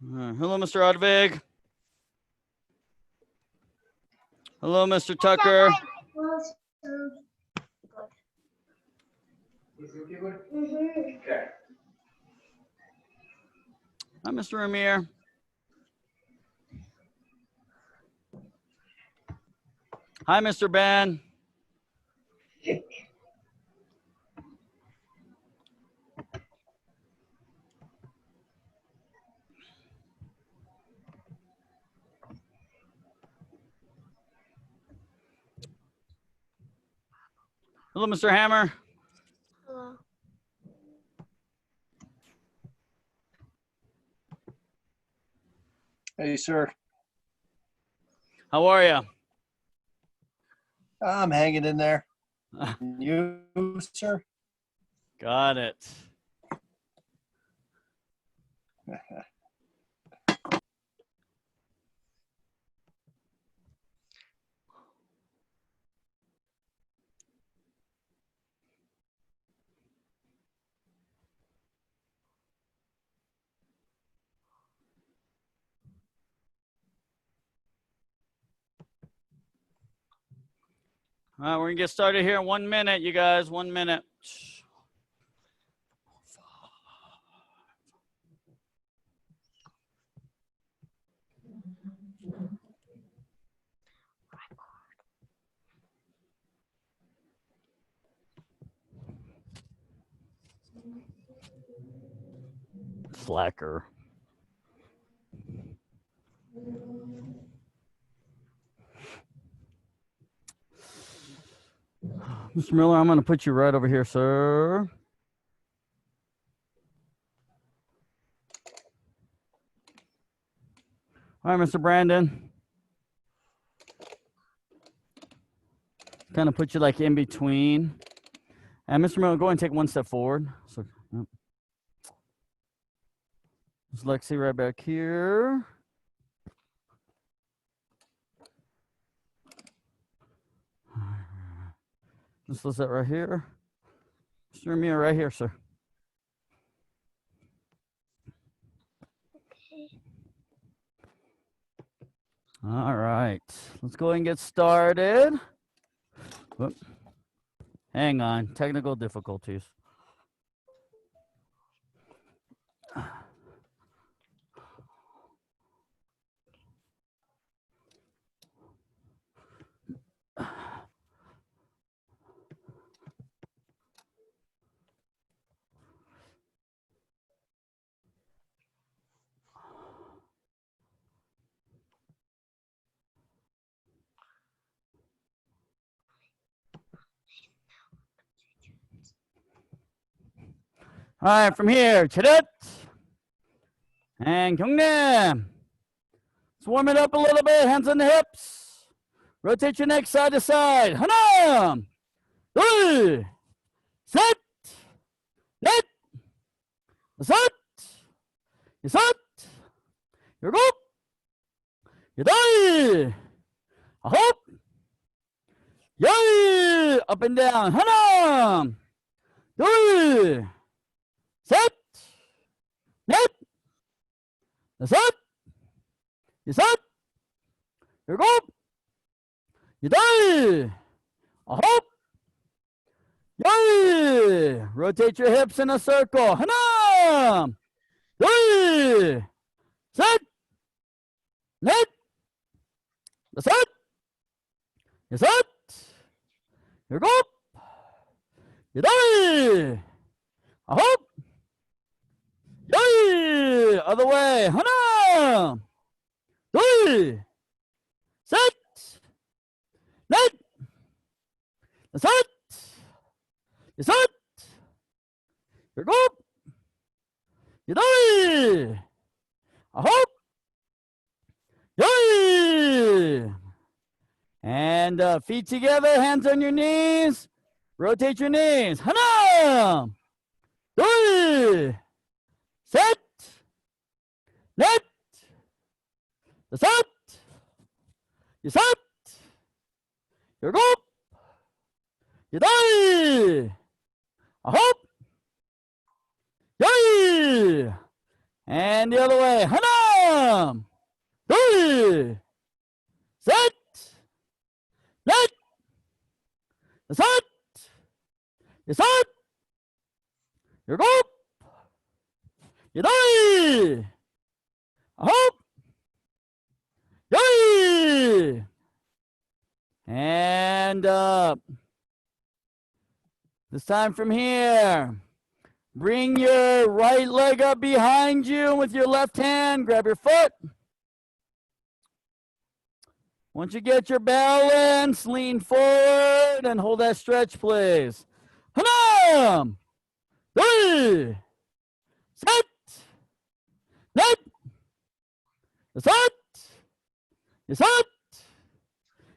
Hello, Mr. Odvig. Hello, Mr. Tucker. Hi, Mr. Amir. Hi, Mr. Ben. Hello, Mr. Hammer. Hello. Hey, sir. How are you? I'm hanging in there. You, sir? Got it. All right, we're gonna get started here in 1 minute, you guys. 1 minute. Slacker. Mr. Miller, I'm gonna put you right over here, sir. All right, Mr. Brandon. Kind of put you like in between. And Mr. Miller, go ahead and take 1 step forward. So, yep. There's Lexi right back here. Just Lisette right here. Mr. Amir right here, sir. All right, let's go ahead and get started. Whoop. Hang on, technical difficulties. All right, from here, chadat and 경례. Let's warm it up a little bit, hands on the hips. Rotate your neck side to side. 하나, 둘, 셋, 넷, 다섯, 여섯, 일곱, 여덟, 아홉, 열. Up and down. 하나, 둘, 셋, 넷, 다섯, 여섯, 일곱, 여덟, 아홉, 열. Rotate your hips in a circle. 하나, 둘, 셋, 넷, 다섯, 여섯, 일곱, 여덟, 아홉, 열. Other way. 하나, 둘, 셋, 넷, 다섯, 여섯, 일곱, 여덟, 아홉, 열. And feet together, hands on your knees. Rotate your knees. 하나, 둘, 셋, 넷, 다섯, 여섯, 일곱, 여덟, 아홉, 열. And the other way. Hanam. Three. Set. Let. Set. Set. Your go. You die. Hop. Yay. And up. This time from here. Bring your right leg up behind you with your left hand. Grab your foot. Once you get your balance, lean forward and hold that stretch, please. Hanam. Three. Set. Let. Set. You set.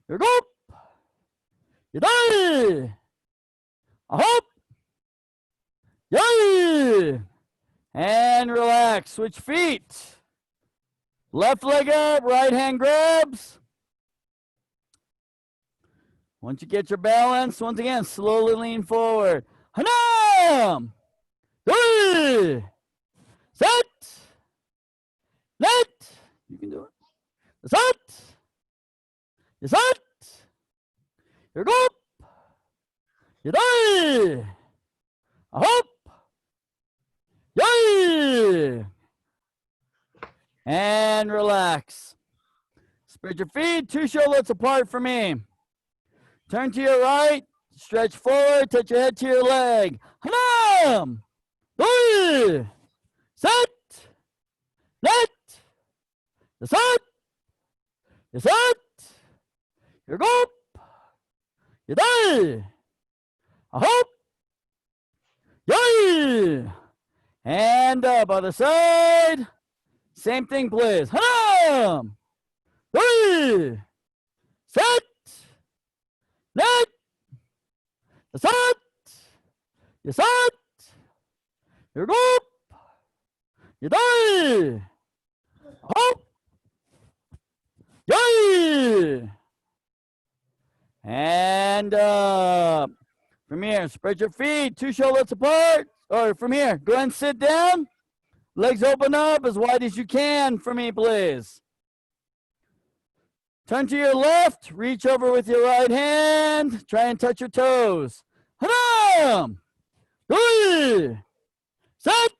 You go. You die. A hop. Yay! And relax. Switch feet. Left leg up, right hand grabs. Once you get your balance, once again, slowly lean forward. Hanam! Three! Set! Let! You can do it. Set! You set! You go! You die! A hop! Yay! And relax. Spread your feet 2 shoulders apart for me. Turn to your right, stretch forward, touch your head to your leg. Hanam! Three! Set! Let! You set! You set! You go! You die! A hop! Yay! And up, other side. Same thing, please. Hanam! Three! Set! Let! You set! You set! You go! You die! Hop! Yay! And up. From here, spread your feet 2 shoulders apart. Or from here, go ahead and sit down. Legs open up as wide as you can for me, please. Turn to your left, reach over with your right hand. Try and touch your toes. Hanam! Three! Set!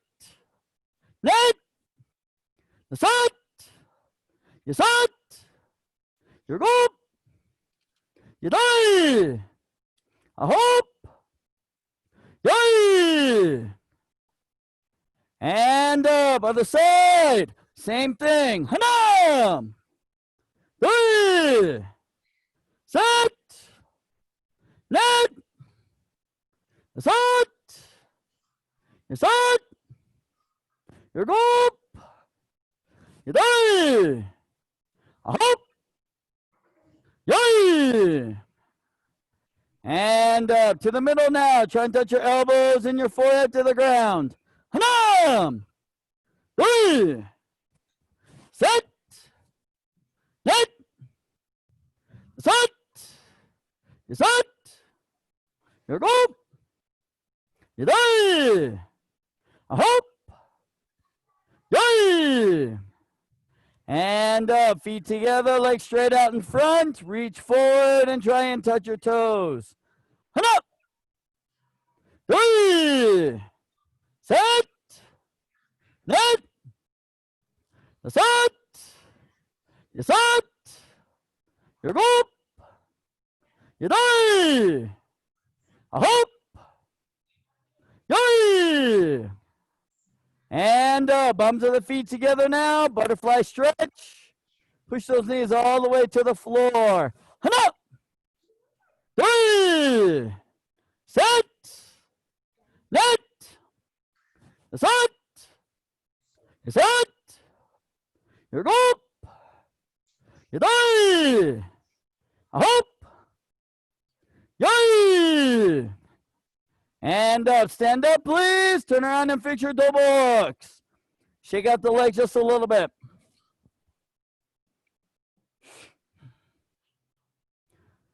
Let! Set! You set! You go! You die! A hop! Yay! And up, other side. Same thing. Hanam! Three! Set! Let! Set! You set! You go! You die! A hop! Yay! And up to the middle now. Try and touch your elbows and your forehead to the ground. Hanam! Three! Set! Let! Set! You set! You go! You die! A hop! Yay! And up, feet together, legs straight out in front. Reach forward and try and touch your toes. And up! Three! Set! Let! Set! You set! You go! You die! A hop! Yay! And bums of the feet together now. Butterfly stretch. Push those knees all the way to the floor. And up! Three! Set! Let! Set! You set! You go! You die! A hop! Yay! And up, stand up, please. Turn around and fix your double hooks. Shake out the legs just a little bit.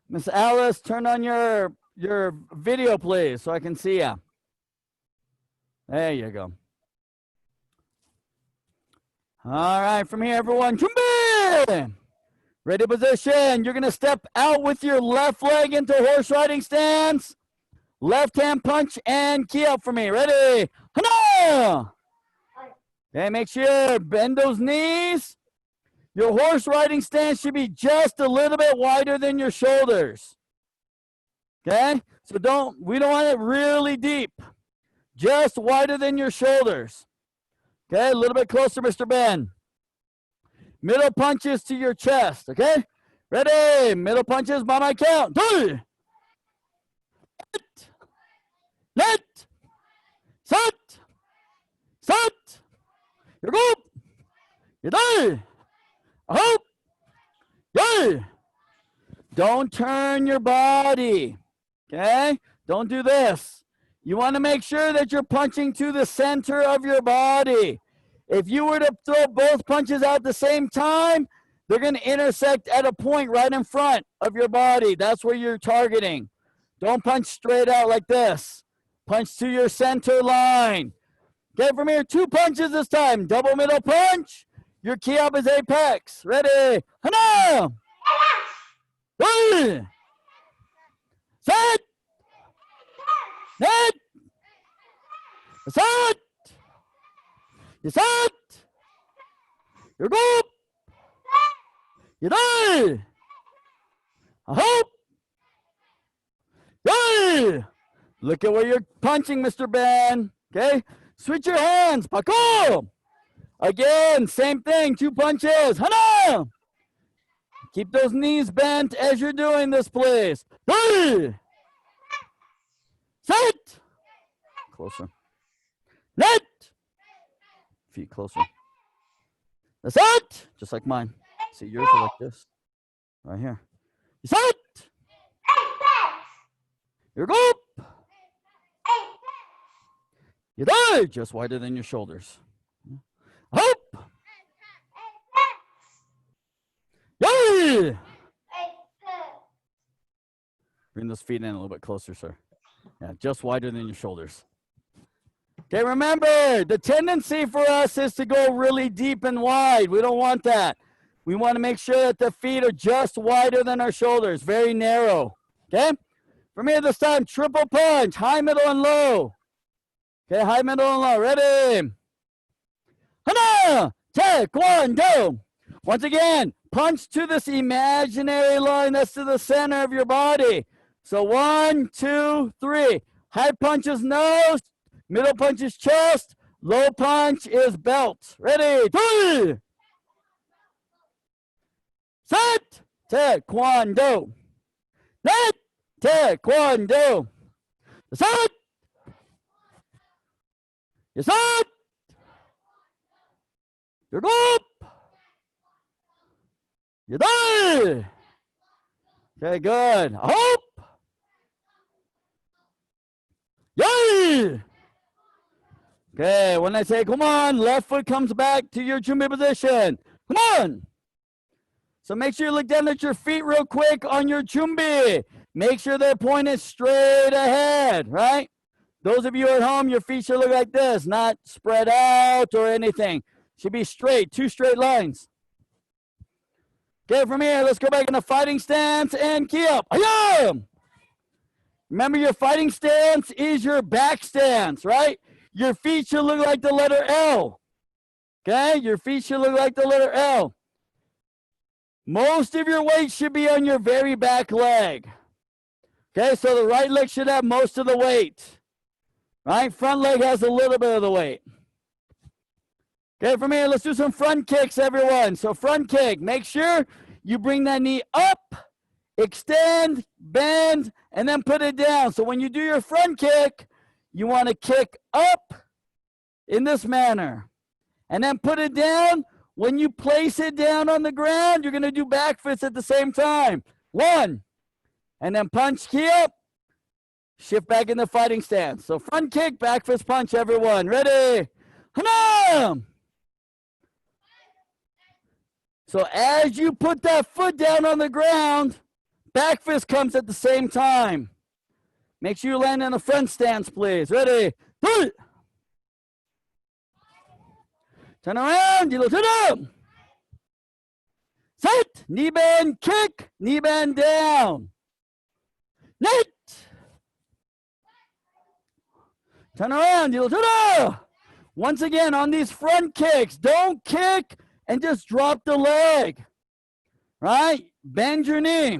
Miss Alice, turn on your video, please, so I can see you. There you go. All right, from here, everyone, 준비! Ready position. You're going to step out with your left leg into horse riding stance. Left hand punch and key up for me. Ready? Hana! Okay, make sure you bend those knees. Your horse riding stance should be just a little bit wider than your shoulders. Okay? So we don't want it really deep. Just wider than your shoulders. Okay, a little bit closer, Mr. Ben. Middle punches to your chest, okay? Ready? Middle punches by my count. 둘, 넷, 셋, 셋, 일곱, 여덟, 아홉, 열. Don't turn your body, okay? Don't do this. You want to make sure that you're punching to the center of your body. If you were to throw both punches out at the same time, they're going to intersect at a point right in front of your body. That's where you're targeting. Don't punch straight out like this. Punch to your center line. Okay, from here, 2 punches this time. Double middle punch. Your key up is apex. Ready? 하나, 둘, 셋, 넷, 다섯, 여섯, 일곱, 여덟, 아홉, 열. Look at where you're punching, Mr. Ben. Okay? Switch your hands. 바꿔. Again, same thing. 2 punches. 하나. Keep those knees bent as you're doing this, please. 둘. 셋. Closer. 넷. Feet closer. 다섯. Just like mine. See, yours are like this. Right here. 여섯. 일곱. 여덟. Just wider than your shoulders. Up. 열. Bring those feet in a little bit closer, sir. Yeah, just wider than your shoulders. Okay, remember, the tendency for us is to go really deep and wide. We don't want that. We want to make sure that the feet are just wider than our shoulders, very narrow. Okay? From here this time, triple punch, high, middle, and low. Okay, high, middle, and low. Ready? Hana! Taekwondo! Once again, punch to this imaginary line that's to the center of your body. So 1, 2, 3. High punch is nose, middle punch is chest, low punch is belt. Ready? 둘! 셋! Taekwondo! 넷! Taekwondo! 다섯! 여섯! 일곱! 여덟! Okay, good. 아홉! 열! Okay, when I say come on, left foot comes back to your 준비 position. Come on! So make sure you look down at your feet real quick on your 준비. Make sure they're pointed straight ahead, right? Those of you at home, your feet should look like this, not spread out or anything. Should be straight, 2 straight lines. Okay, from here, let's go back in a fighting stance and key up. Ayam! Remember, your fighting stance is your back stance, right? Your feet should look like the letter L. Okay, your feet should look like the letter L. Most of your weight should be on your very back leg. Okay, so the right leg should have most of the weight. Right? Front leg has a little bit of the weight. Okay, from here, let's do some front kicks, everyone. So front kick, make sure you bring that knee up, extend, bend, and then put it down. So when you do your front kick, you want to kick up in this manner. And then put it down. When you place it down on the ground, you're going to do back fists at the same time. 1. And then punch, key up. Shift back in the fighting stance. So front kick, back fist punch, everyone. Ready? Hana! So as you put that foot down on the ground, back fist comes at the same time. Make sure you land in a front stance, please. Ready? 둘! Turn around, you turn up. Set, knee bend, kick, knee bend down. Net. Turn around, you turn up. Once again, on these front kicks, don't kick and just drop the leg. Right? Bend your knee.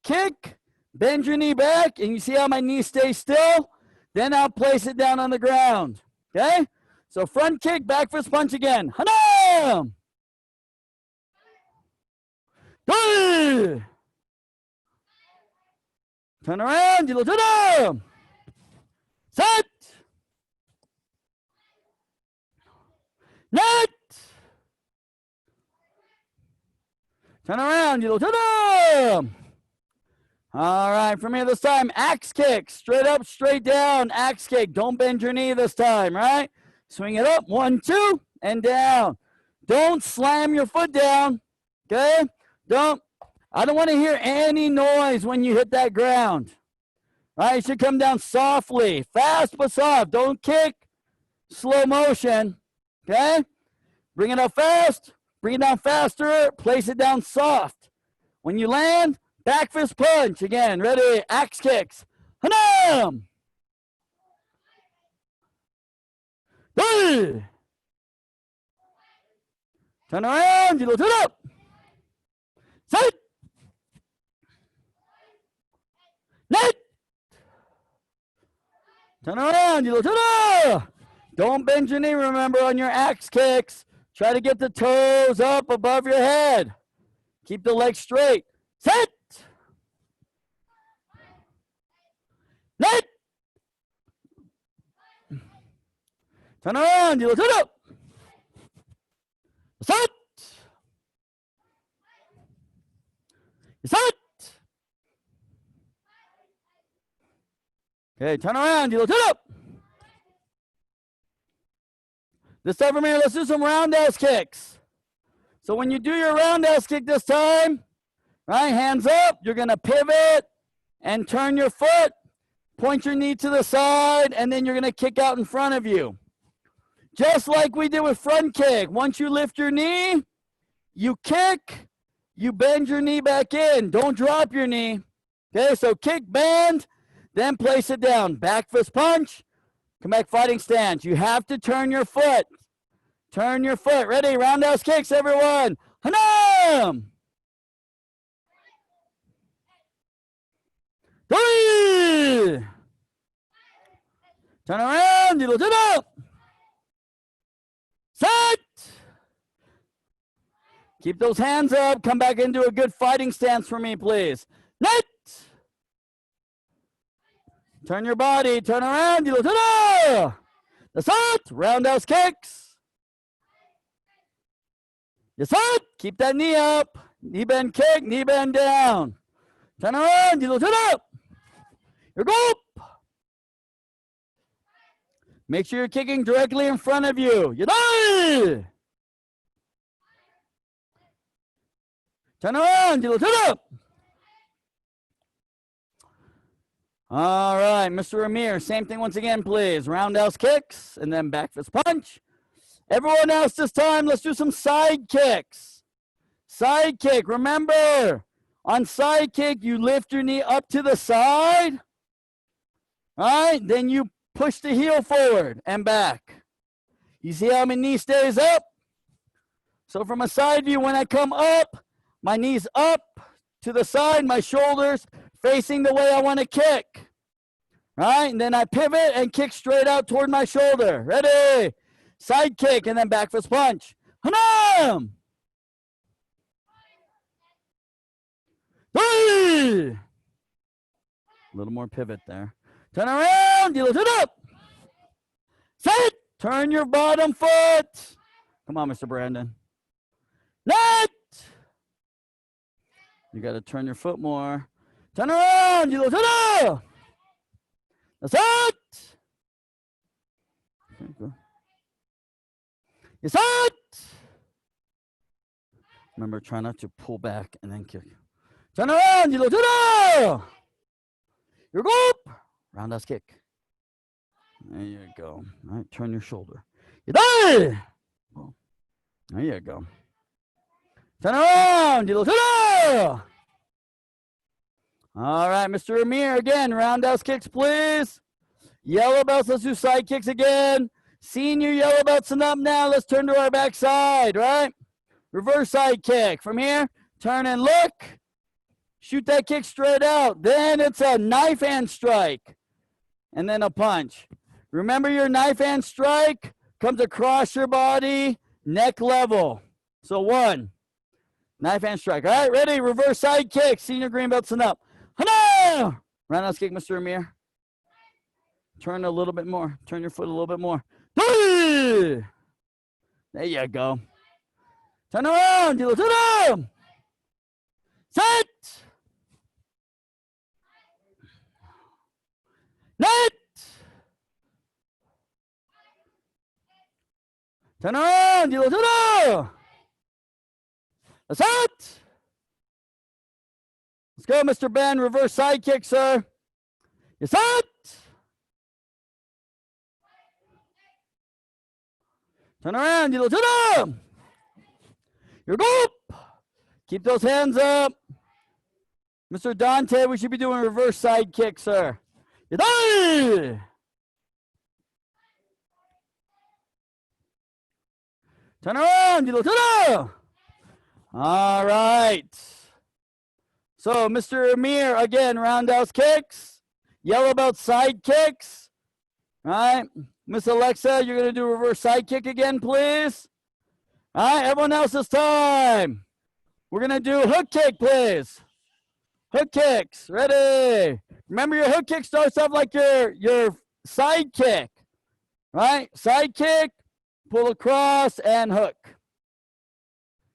Kick, bend your knee back, and you see how my knee stays still? Then I'll place it down on the ground. Okay? So front kick, back fist punch again. Hanam! Turn around, you turn up. Set. Net. Turn around, you turn up. All right, from here this time, axe kick. Straight up, straight down, axe kick. Don't bend your knee this time, right? Swing it up, 1, 2, and down. Don't slam your foot down, okay? I don't want to hear any noise when you hit that ground. All right, you should come down softly, fast but soft. Don't kick, slow motion, okay? Bring it up fast, bring it down faster, place it down soft. When you land, back fist punch. Again, ready, axe kicks. Hanam! Turn around, you turn up. Set. Net. Turn around, you turn up. Don't bend your knee, remember, on your axe kicks. Try to get the toes up above your head. Keep the legs straight. Set. Net. Turn around, you turn up. Set. Set. Okay, turn around, you turn up. This time from here, let's do some roundhouse kicks. So when you do your roundhouse kick this time, right, hands up, you're gonna pivot and turn your foot, point your knee to the side, and then you're gonna kick out in front of you. Just like we did with front kick. Once you lift your knee, you kick, you bend your knee back in. Don't drop your knee. Okay, so kick, bend, then place it down. Back fist punch, come back fighting stance. You have to turn your foot. Turn your foot. Ready, roundhouse kicks, everyone. Hanam! 3! Turn around, you turn up. Set! Keep those hands up. Come back into a good fighting stance for me, please. Net! Turn your body. Turn around. You turn up. The set. Roundhouse kicks. The set. Keep that knee up. Knee bend kick. Knee bend down. Turn around. You turn up. Here go. Make sure you're kicking directly in front of you. You die. Turn around. You turn up. All right, Mr. Amir, same thing once again, please. Roundhouse kicks and then back fist punch. Everyone else this time, let's do some side kicks. Side kick, remember, on side kick, you lift your knee up to the side. All right, then you push the heel forward and back. You see how my knee stays up? So from a side view, when I come up, my knee's up to the side, my shoulders facing the way I want to kick. Right? And then I pivot and kick straight out toward my shoulder. Ready? Side kick and then back fist punch. Hanam! 3! A little more pivot there. Turn around. You lift it up. Set. Turn your bottom foot. Come on, Mr. Brandon. Net. You got to turn your foot more. Turn around. You lift it up. That's it. Okay, it's it. Remember, try not to pull back and then kick. Turn around. You lift it up. You're go. Roundhouse kick. There you go. All right, turn your shoulder. You die. There you go. Turn around. All right, Mr. Amir, again, roundhouse kicks, please. Yellow belts, let's do side kicks again. Senior yellow belts and up now. Let's turn to our back side, right? Reverse side kick. From here, turn and look. Shoot that kick straight out. Then it's a knife hand strike. And then a punch. Remember, your knife hand strike comes across your body, neck level. So 1. Knife hand strike. All right, ready? Reverse side kick. Senior green belts and up. Hana! Roundhouse kick, Mr. Amir. Turn a little bit more. Turn your foot a little bit more. There you go. Turn around. Set. Net. Turn around. That's it. Let's go, Mr. Ben. Reverse side kick, sir. Yes, it. Turn around. Your go. Keep those hands up. Mr. Dante, we should be doing reverse side kick, sir. Turn around. All right. So, Mr. Amir, again, roundhouse kicks. Yellow belt side kicks. All right. Miss Alexa, you're going to do reverse side kick again, please. All right, everyone else's time. We're going to do hook kick, please. Hook kicks. Ready? Remember, your hook kick starts off like your side kick. Right? Side kick, pull across, and hook.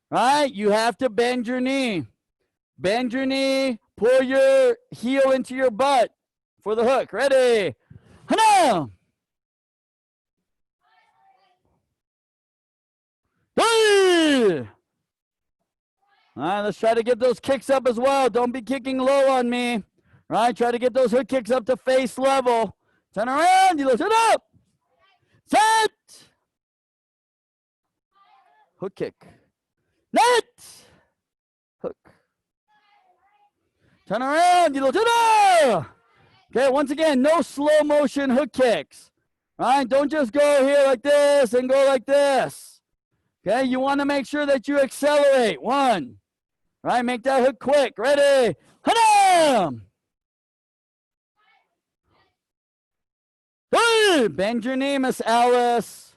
Right? You have to bend your knee. Bend your knee, pull your heel into your butt for the hook. Ready? Hana! All right, let's try to get those kicks up as well. Don't be kicking low on me. All right, try to get those hook kicks up to face level. Turn around, you turn up. Set. Hook kick. Net. Hook. Turn around, you turn up. Okay, once again, no slow motion hook kicks. All right, don't just go here like this and go like this. Okay, you want to make sure that you accelerate. 1. Right, make that hook quick. Ready? Hana! Bend your knee, Miss Alice.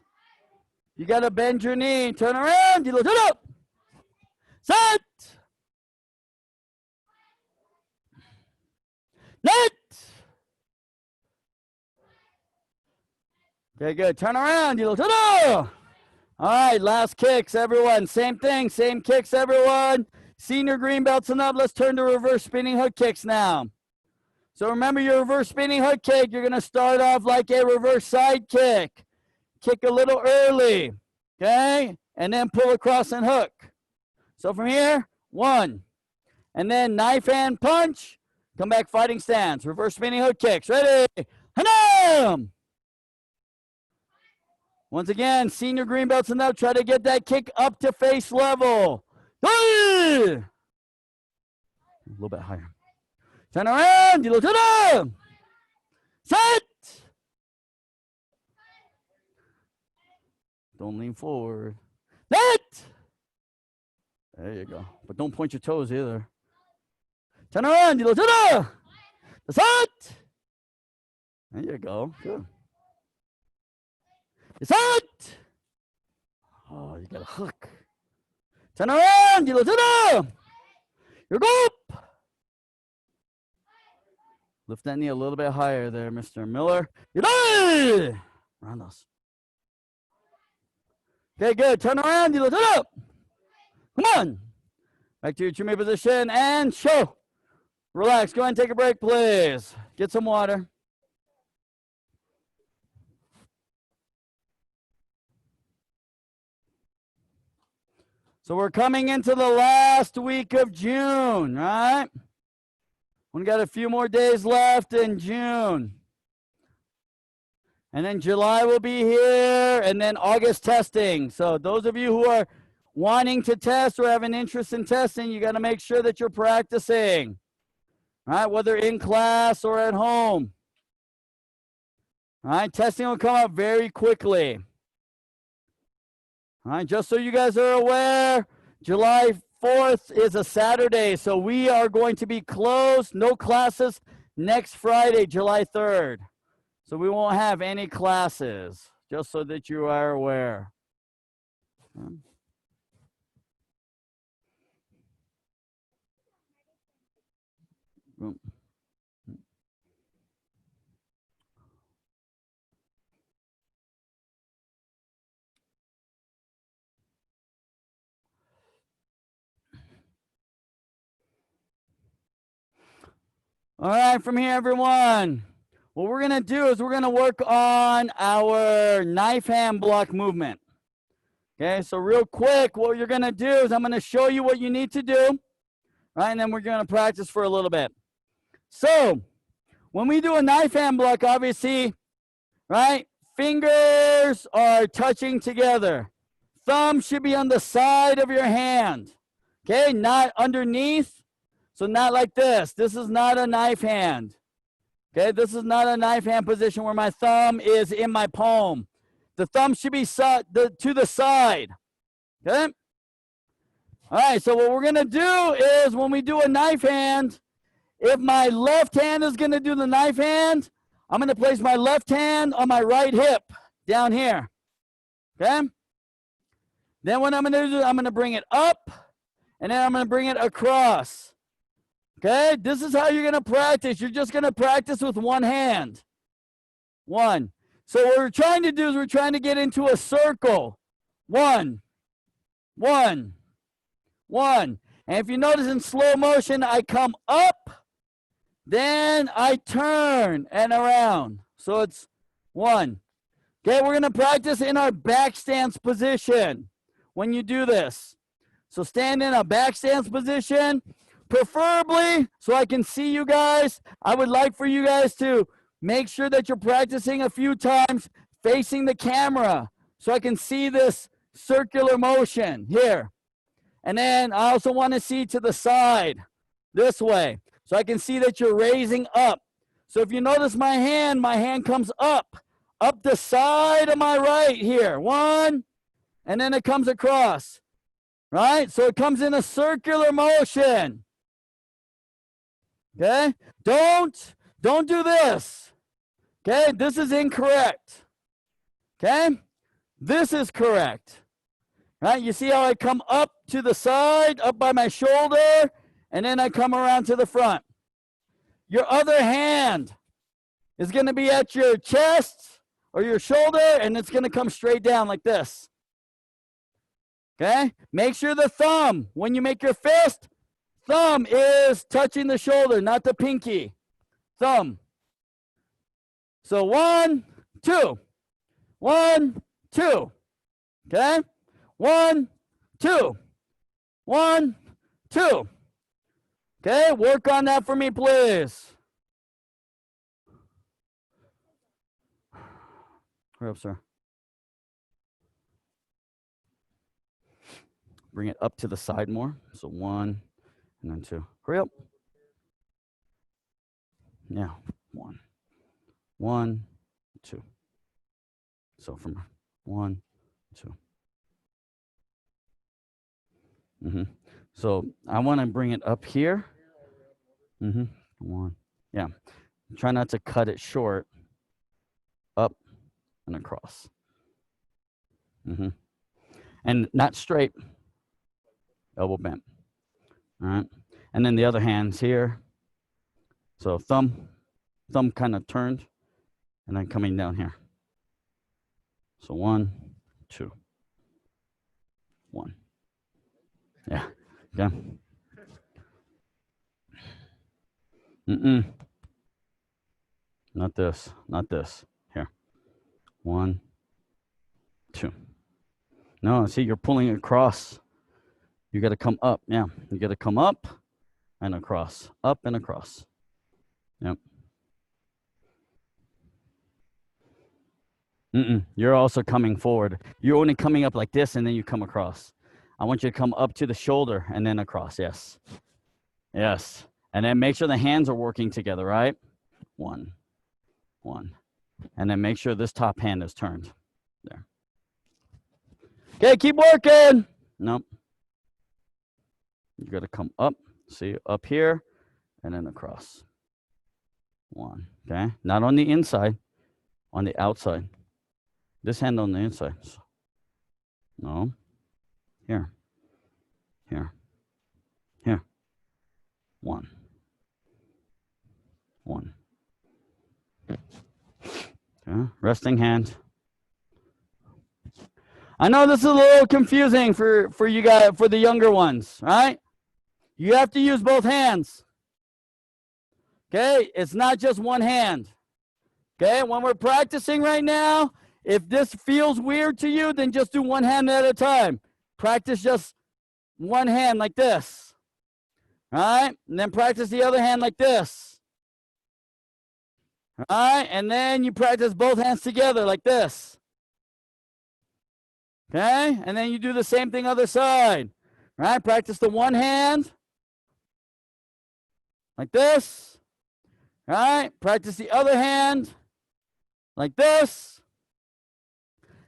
You got to bend your knee. Turn around. You look it up. Set. Net. Okay, good. Turn around. You look it up. All right, last kicks, everyone. Same thing, same kicks, everyone. Senior green belts and up. Let's turn to reverse spinning hook kicks now. So remember your reverse spinning hook kick. You're going to start off like a reverse side kick. Kick a little early, okay? And then pull across and hook. So from here, 1. And then knife hand punch. Come back fighting stance. Reverse spinning hook kicks. Ready? Hanam! Once again, senior green belts and up. Try to get that kick up to face level. A little bit higher. Turn around. You look to them. Set. Don't lean forward. Net. There you go. But don't point your toes either. Turn around. You look to them. Set. There you go. Good. Set. Oh, you got a hook. Turn around. You look to them. You're up. Lift that knee a little bit higher there, Mr. Miller. You're done. Round us. Okay, good. Turn around. You look it up. Come on. Back to your chummy position and show. Relax. Go ahead and take a break, please. Get some water. So we're coming into the last week of June, right? We got a few more days left in June. And then July will be here, and then August testing. So those of you who are wanting to test or have an interest in testing, you got to make sure that you're practicing, right? Whether in class or at home. All right, testing will come up very quickly. All right, just so you guys are aware, July 4th is a Saturday, so we are going to be closed, no classes next Friday, July 3rd. So we won't have any classes, just so that you are aware. All right, from here, everyone. What we're going to do is we're going to work on our knife hand block movement. Okay, so real quick, what you're going to do is I'm going to show you what you need to do, right? And then we're going to practice for a little bit. So when we do a knife hand block, obviously, right, fingers are touching together. Thumb should be on the side of your hand, okay, not underneath. So not like this. This is not a knife hand. Okay, this is not a knife hand position where my thumb is in my palm. The thumb should be to the side. Okay? All right, so what we're going to do is when we do a knife hand, if my left hand is going to do the knife hand, I'm going to place my left hand on my right hip down here. Okay? Then what I'm going to do, I'm going to bring it up, and then I'm going to bring it across. Okay, this is how you're going to practice. You're just going to practice with one hand. One. So what we're trying to do is we're trying to get into a circle. One. One. One. And if you notice in slow motion, I come up, then I turn and around. So it's one. Okay, we're going to practice in our back stance position when you do this. So stand in a back stance position. Preferably, so I can see you guys, I would like for you guys to make sure that you're practicing a few times facing the camera so I can see this circular motion here. And then I also want to see to the side this way so I can see that you're raising up. So if you notice my hand comes up the side of my right here. One, and then it comes across, right? So it comes in a circular motion. Okay, don't do this. Okay, this is incorrect. Okay, this is correct. Right, you see how I come up to the side, up by my shoulder, and then I come around to the front. Your other hand is going to be at your chest or your shoulder, and it's going to come straight down like this. Okay, make sure the thumb, when you make your fist, thumb is touching the shoulder, not the pinky. Thumb. So 1, 2. 1, 2. Okay? 1, 2. 1, 2. Okay? Work on that for me, please. Hurry up, sir. Bring it up to the side more. So 1. And then 2. Hurry up. Yeah. 1. 1, 2. So from 1, 2. So I want to bring it up here. 1. Yeah. Try not to cut it short. Up and across. And not straight. Elbow bent. All right, and then the other hand's here. So thumb kind of turned, and then coming down here. So 1, 2, 1. Yeah, yeah. Not this, not this. Here, 1, 2. No, see, you're pulling it across. You got to come up. Yeah, you got to come up and across, up and across. Yep. You're also coming forward. You're only coming up like this, and then you come across. I want you to come up to the shoulder and then across. Yes. Yes. And then make sure the hands are working together, right? One. And then make sure this top hand is turned. There. Okay, keep working. Nope. You got to come up. See, up here and then across. One. Okay. Not on the inside, on the outside. This hand on the inside. No. Here. One. Okay. Resting hand. I know this is a little confusing for you guys, for the younger ones, right? You have to use both hands. Okay? It's not just one hand. Okay? When we're practicing right now, if this feels weird to you, then just do one hand at a time. Practice just one hand like this. All right? And then practice the other hand like this. All right? And then you practice both hands together like this. Okay? And then you do the same thing other side. All right? Practice the one hand like this. All right? Practice the other hand like this.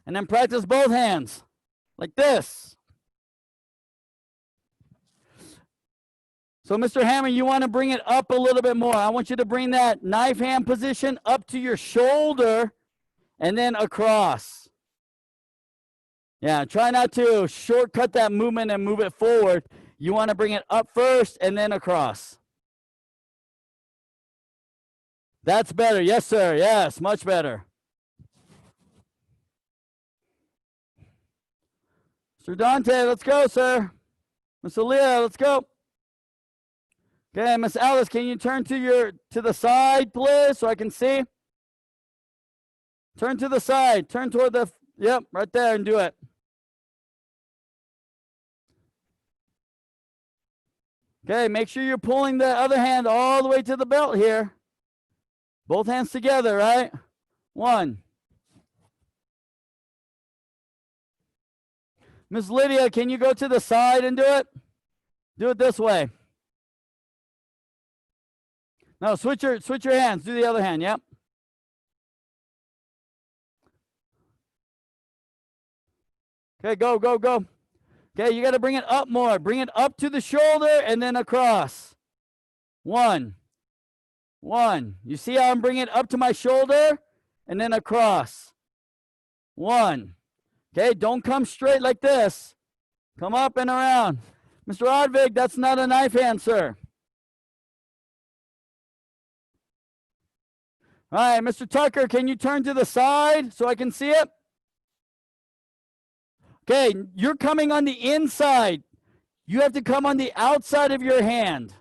And then practice both hands like this. So, Mr. Hammer, you want to bring it up a little bit more. I want you to bring that knife hand position up to your shoulder and then across. Yeah, try not to shortcut that movement and move it forward. You want to bring it up first and then across. That's better. Yes, sir. Yes, much better. Mr. Dante, let's go, sir. Miss Aaliyah, let's go. Okay, Miss Alice, can you turn to the side, please, so I can see? Turn to the side. Turn toward the, yep, right there, and do it. Okay, make sure you're pulling the other hand all the way to the belt here. Both hands together, right? One. Miss Lydia, can you go to the side and do it? Do it this way. No, switch your hands. Do the other hand, yep. Okay, go. Okay, you got to bring it up more. Bring it up to the shoulder and then across. One. You see how I'm bringing it up to my shoulder and then across. One. Okay, don't come straight like this. Come up and around. Mr. Odvig, that's not a knife hand, sir. All right, Mr. Tucker, can you turn to the side so I can see it? Okay, you're coming on the inside. You have to come on the outside of your hand.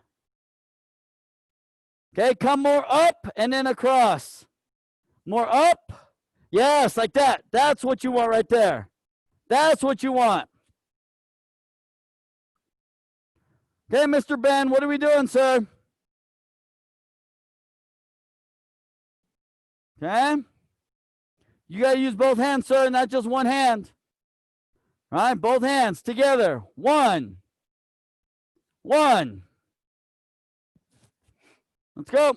Okay, come more up and then across. More up. Yes, like that. That's what you want right there. That's what you want. Okay, Mr. Ben, what are we doing, sir? Okay? You got to use both hands, sir, not just one hand. All right, both hands together. One. Let's go.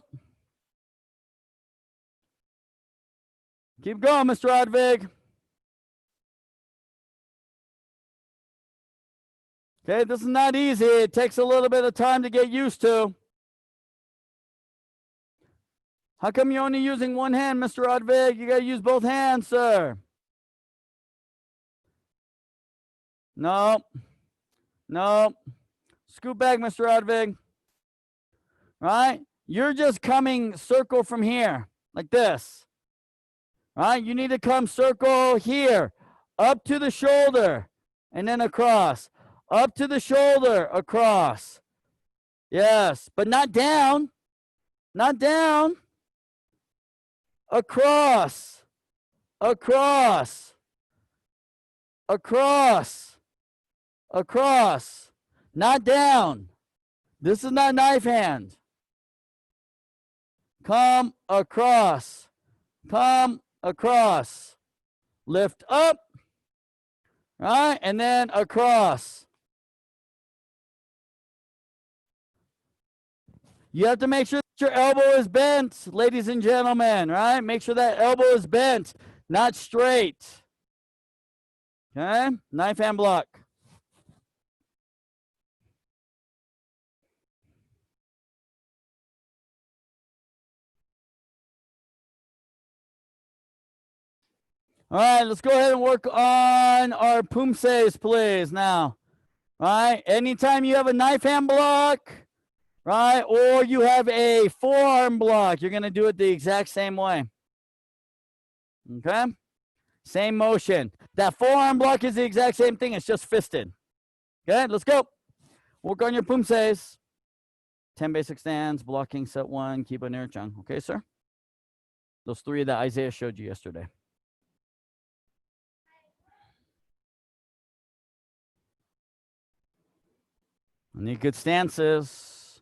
Keep going, Mr. Odvig. Okay, this is not easy. It takes a little bit of time to get used to. How come you're only using one hand, Mr. Odvig? You got to use both hands, sir. No. Scoot back, Mr. Odvig. Right? You're just coming circle from here, like this. Right? You need to come circle here, up to the shoulder, and then across. Up to the shoulder, across. Yes, but not down. Not down. Across. Not down. This is not knife hand. Come across. lift up, right? And then across. You have to make sure that your elbow is bent, ladies and gentlemen, right? Make sure that elbow is bent, not straight. Okay? Knife hand block. All right, let's go ahead and work on our Poomsaes, please, now. All right? Anytime you have a knife hand block, right, or you have a forearm block, you're going to do it the exact same way. Okay? Same motion. That forearm block is the exact same thing. It's just fisted. Okay, let's go. Work on your Poomsaes. 10 basic stands, blocking, set one, keep a near chung. Okay, sir? Those 3 that Isaiah showed you yesterday. I need good stances.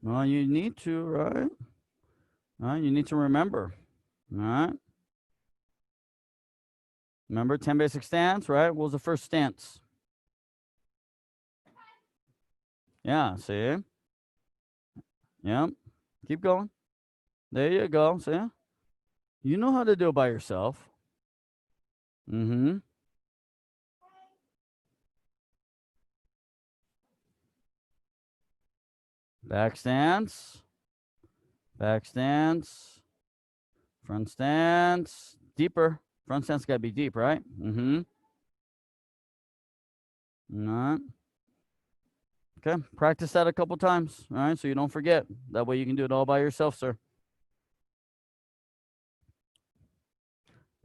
Well, you need to, right? All right, you need to remember. All right. Remember 10 basic stance, right? What was the first stance? Yeah, see? Yep. Keep going. There you go. See? You know how to do it by yourself. Mm-hmm. Back stance. Back stance. Front stance. Deeper. Front stance got to be deep, right? Mm-hmm. All right. Okay. Practice that a couple times. All right. So you don't forget. That way you can do it all by yourself, sir.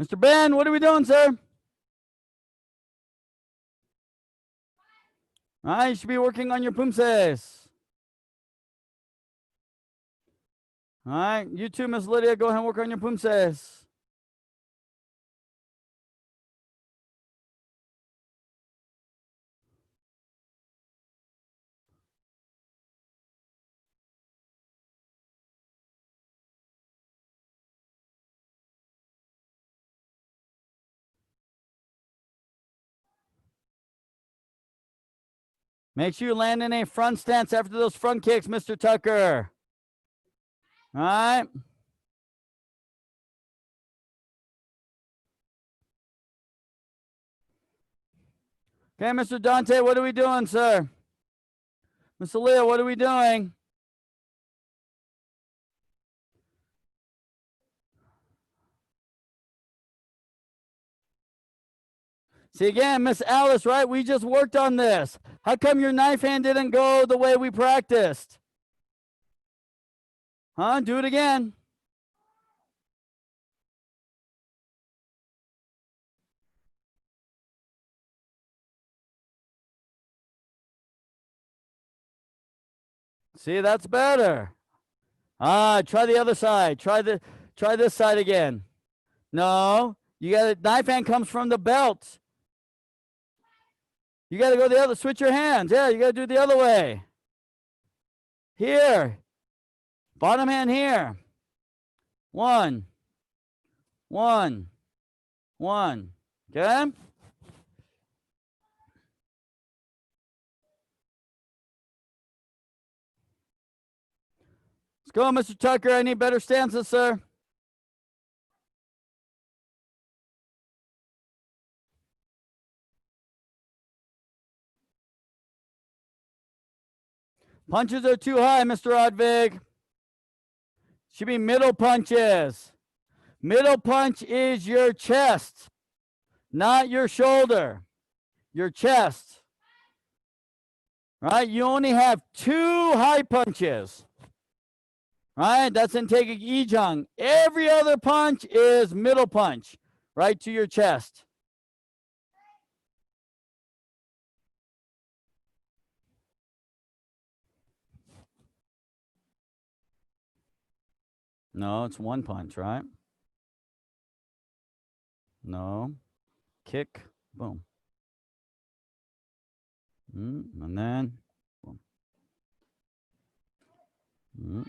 Mr. Ben, what are we doing, sir? All right. You should be working on your Poomsaes. All right. You too, Miss Lydia. Go ahead and work on your Poomsaes. Make sure you land in a front stance after those front kicks, Mr. Tucker. All right. Okay, Mr. Dante, what are we doing, sir? Mr. Leo, what are we doing? See, again, Miss Alice, right? We just worked on this. How come your knife hand didn't go the way we practiced? Huh? Do it again. See, that's better. Try the other side. Try this side again. No, you got it. Knife hand comes from the belt. You got to go the other, switch your hands. Yeah, you got to do it the other way. Here. Bottom hand here. 1, 1, 1. Okay? Let's go, Mr. Tucker. I need better stances, sir. Punches are too high, Mr. Odvig. Should be middle punches. Middle punch is your chest, not your shoulder. Your chest. Right? You only have 2 high punches. Right? That's in taking Ijang. Every other punch is middle punch, right to your chest. No, it's 1 punch, right? No. Kick, boom. And then, boom. Mm.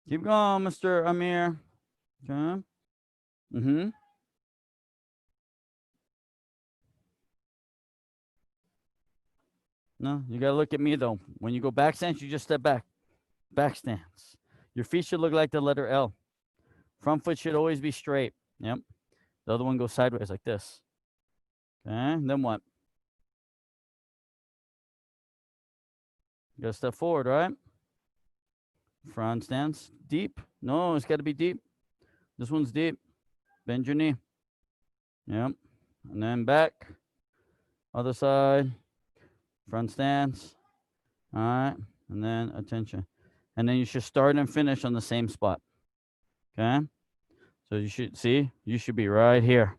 Keep going, Mr. Amir. Okay. Mm-hmm. No, you gotta look at me though. When you go back stance, you just step back. Back stance. Your feet should look like the letter L. Front foot should always be straight. Yep. The other one goes sideways like this. Okay. Then what? You gotta step forward, right? Front stance. Deep. No, it's gotta be deep. This one's deep. Bend your knee. Yep. And then back. Other side. Front stance. All right. And then attention. And then you should start and finish on the same spot. Okay. So you should see, you should be right here.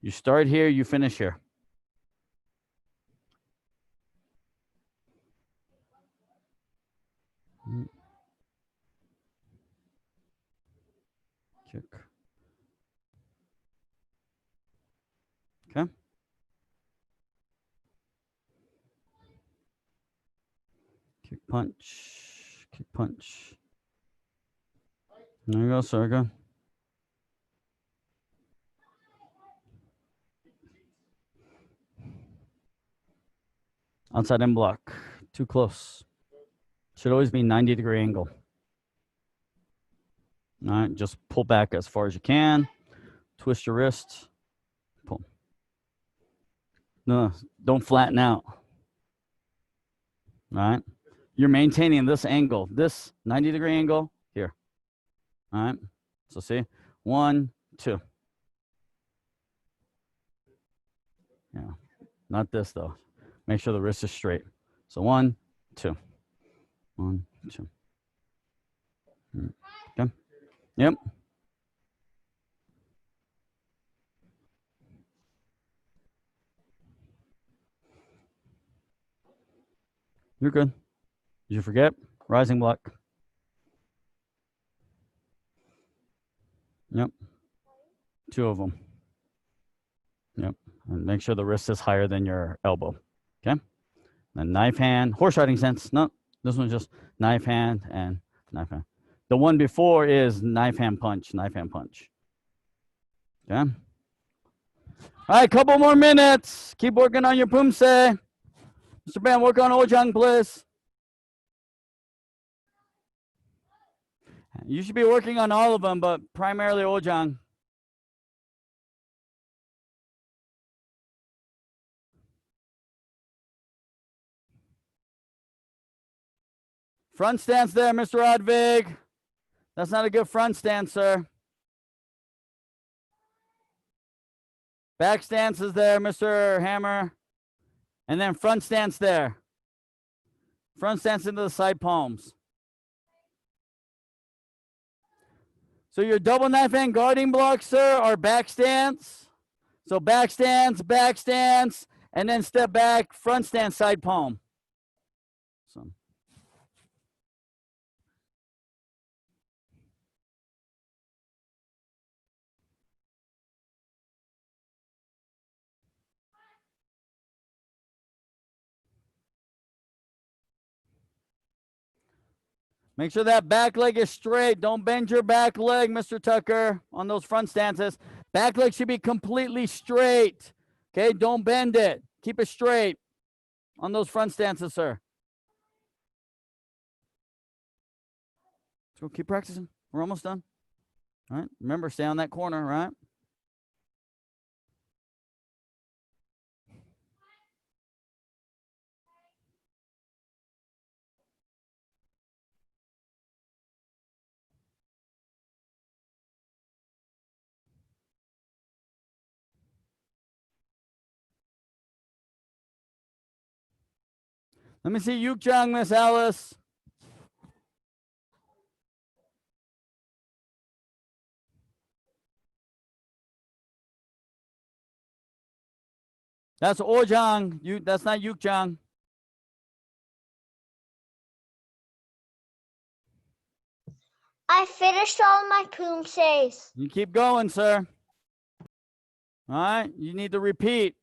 You start here, you finish here. Kick. Okay. Kick punch. Kick punch. There you go, sir. Good. Outside in block. Too close. Should always be 90-degree angle. All right, just pull back as far as you can. Twist your wrist. Pull. No, don't flatten out. All right. You're maintaining this angle, this 90-degree angle here. All right. So see, 1, 2. Yeah, not this though. Make sure the wrist is straight. So 1, 2. 1, 2. Okay. Yep. You're good. Did you forget? Rising block. Yep. 2 of them. Yep. And make sure the wrist is higher than your elbow. Okay. And knife hand, horse riding sense. No, this one's just knife hand and knife hand. The one before is knife hand punch, knife hand punch. Okay. All right, couple more minutes. Keep working on your Poomsae. Mr. Ben, work on Ojang, please. You should be working on all of them, but primarily Ojang. Front stance there, Mr. Rodvig. That's not a good front stance, sir. Back stance is there, Mr. Hammer. And then front stance there. Front stance into the side palms. So your double knife hand guarding blocks, sir, are back stance. So back stance, and then step back, front stance, side palm. So. Make sure that back leg is straight. Don't bend your back leg, Mr. Tucker, on those front stances. Back leg should be completely straight. Okay, don't bend it. Keep it straight on those front stances, sir. Let's go keep practicing. We're almost done. All right, remember, stay on that corner, right? Let me see Yukjang, Miss Alice. That's Ojang. That's not Yukjang. I finished all my Poomsaes. You keep going, sir. All right, you need to repeat.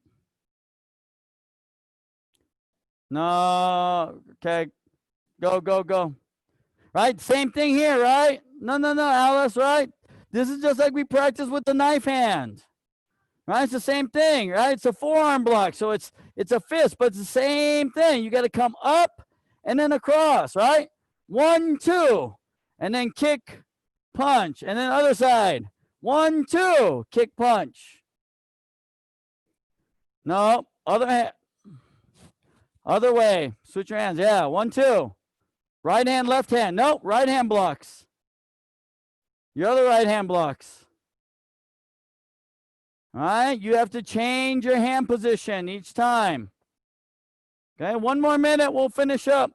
No. Okay. Go, go, go. Right? Same thing here, right? No, Alice, right? This is just like we practice with the knife hand. Right? It's the same thing, right? It's a forearm block. So it's a fist, but it's the same thing. You got to come up and then across, right? 1, 2, and then kick, punch, and then other side. 1, 2, kick, punch. No, other hand. Other way. Switch your hands. Yeah, 1, 2. Right hand, left hand. Nope, right hand blocks. Your other right hand blocks. All right, you have to change your hand position each time. Okay, 1 more minute, we'll finish up.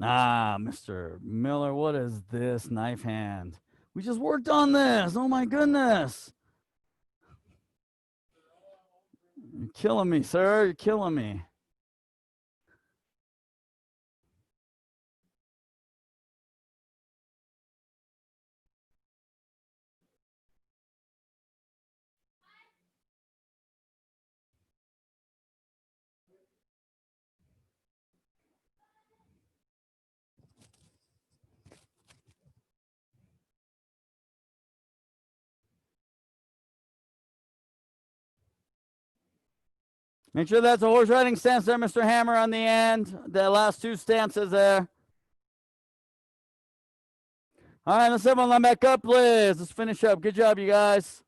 Ah, Mr. Miller, what is this knife hand? We just worked on this. Oh my goodness. You're killing me, sir. You're killing me. Make sure that's a horse riding stance there, Mr. Hammer, on the end. The last 2 stances there. All right, let's everyone line back up, please. Let's finish up. Good job, you guys.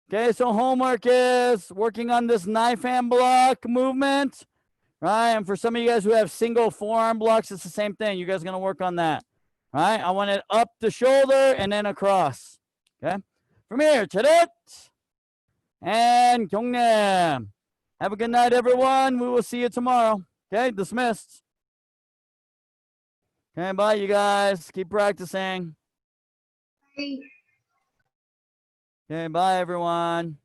Okay, so homework is working on this knife hand block movement. Right, and for some of you guys who have single forearm blocks, it's the same thing. You guys are going to work on that. Right, I want it up the shoulder and then across. Okay, from here, charit and 경례. Have a good night, everyone. We will see you tomorrow. Okay, dismissed. Okay, bye, you guys. Keep practicing. Okay, bye, everyone.